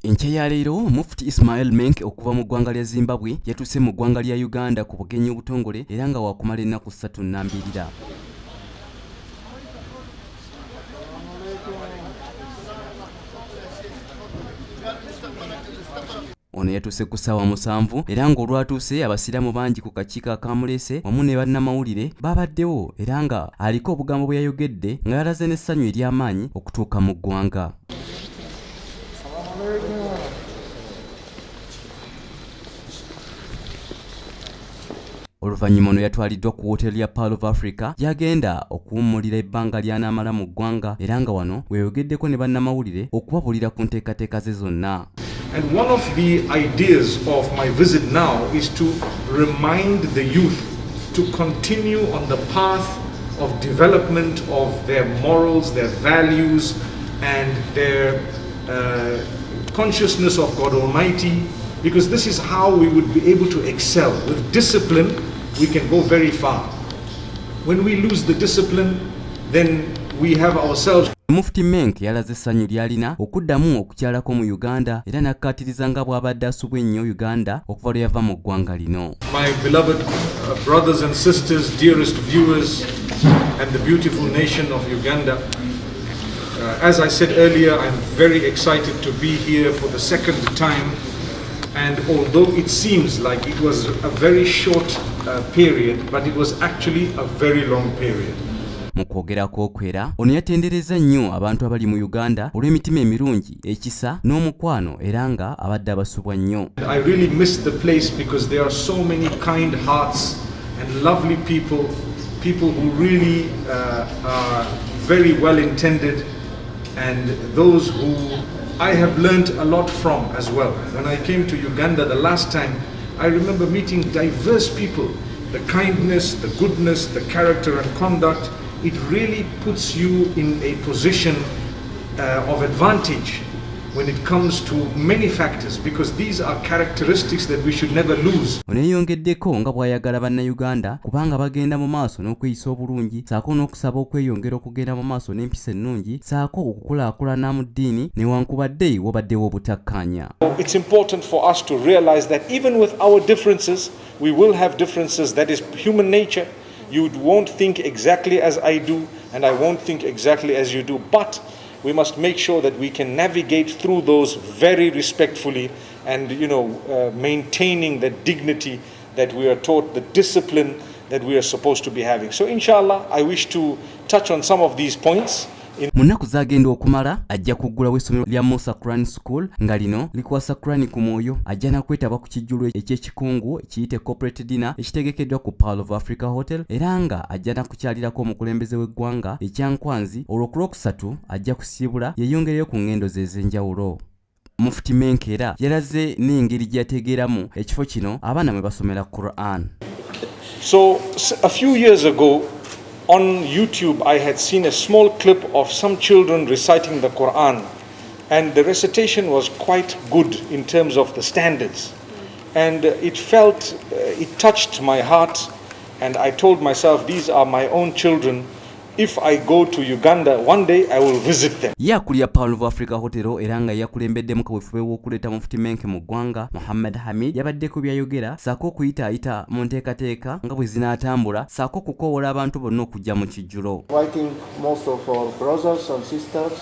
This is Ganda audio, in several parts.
Enkya ya leero Mufti Menk okuva mu ggwanga lya Zimbabwe yatuuse mu ggwanga lya Uganda ku bugenyi obutongole era nga waakumala ennaku 3 nnambirira. Ono yatuuse ku ssaawa 7 era ng'olwatuuse abasiraamu bangi ku kakiiko akamuleese wamu ne bannamawulire baabaddewo era nga aliko obugambo bwe yayogedde nga yalaze n'essanyu ery'amaanyi okutuuka mu ggwanga. Oluvannyuma ono yatwaliddwa ku wooteeri ya Pearl of Africa gy'agenda okuwummulira ebbanga ly'anaamala mu ggwanga era nga wano weeyogeddeko ne bannamawulire okubabuulira ku nteekateeka ze zonna. And one of the ideas of my visit now is to remind the youth to continue on the path of development of their morals, their values, and their consciousness of God Almighty, because this is how we would be able to excel. With discipline, we can go very far. When we lose the discipline, then we have ourselves. Mufti Menk yalaze essanyu ly'alina okuddamu okukyalako mu Uganda era n'akkaatiriza nga bw'abadde asubwa ennyo Uganda okuva lwe yava mu ggwanga lino. My beloved brothers and sisters, dearest viewers, and the beautiful nation of Uganda, as I said earlier, I'm very excited to be here for the second time. And although it seems like it was a very short period, but it was actually a very long period. Mu kwogerako okwera ono yatendereza nnyo abantu abali mu Uganda olw'emitima emirungi ekisa n'omukwano era nga abadde abasubwa nnyo. I really miss the place because there are so many kind hearts and lovely people who really are very well intended, and those who I have learnt a lot from as well. When I came to Uganda the last time, I remember meeting diverse people. The kindness, the goodness, the character and conduct, it really puts you in a position of advantage when it comes to many factors, because these are characteristics that we should never lose. Oneyongeddeko nga bw'ayagala bannayuganda kubanga bagenda mu maaso n'okweyisa obulungi saako n'okusaba okweyongera okugenda mu maaso n'empisa ennungi saako okukulaakulana mu ddiini newankubadde wabaddewo obutakkaanya. It's important for us to realize that even with our differences, we will have differences. That is human nature. You won't think exactly as I do, and I won't think exactly as you do, but we must make sure that we can navigate through those very respectfully and, maintaining the dignity that we are taught, the discipline that we are supposed to be having. So inshallah, I wish to touch on some of these points. Munaku zagenda okumala ajja kuggulawo essomero lya Musa Quran School nga lino likwasa Quran ku mwoyo. Ajja nakwetaba ku kijjulo eky'ekikungu ekiyite corporate dinner ekitegekeddwa ku Pearl of Africa Hotel era nga ajja nakukyalirako omukulembeze w'eggwanga ekyankwanzi olw'okusatu ajja kusiibula yeeyongereyo ku ngendo ze ez'enjawulo. Mufti Menk era yalaze n'engeri gy'ategeeramu ekifo kino abaana mwe basomera Quran. So a few years ago, on YouTube, I had seen a small clip of some children reciting the Quran, and the recitation was quite good in terms of the standards, and it touched my heart, and I told myself, these are my own children. If I go to Uganda one day, I will visit them. Yakulya Pearl of Africa Hotel era nga yakulembedde mu kaweefube w'okuleeta Mufti Menk mu ggwanga Muhammad Hamid yabaddeko byayogera saako okuyitaayita mu nteekateeka nga bwe zinaatambula saako okukoowola abantu bonna okujja mu kijjulo. I think most of our brothers and sisters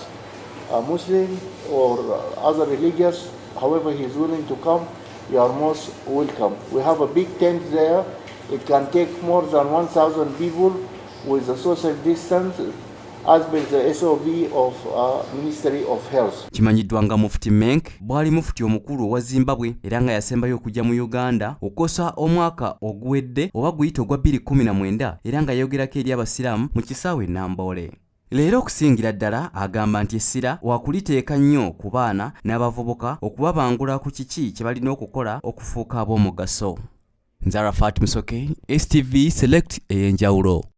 are Muslim or other religious, however he is willing to come, you are most welcome. We have a big tent there. It can take more than 1,000 people with the social distance as per the SOP of Ministry of Health. Kimanyiddwa nga Mufti Menk bwali mufti omukulu owa Zimbabwe era nga yasembayo okujja mu Uganda okukosa omwaka oguwedde oba guyita ogwa 2019 era nga yayogerako eri abasiraamu mu kisaawe Namboole. Leero okusingira ddala agamba nti essira wakuliteeka nnyo ku baana n'abavubuka okubabangula ku kiki kye balina okukola okufuuka ab'omugaso. Nzara Fatima Soke, STV Select EY'ENJAWULO.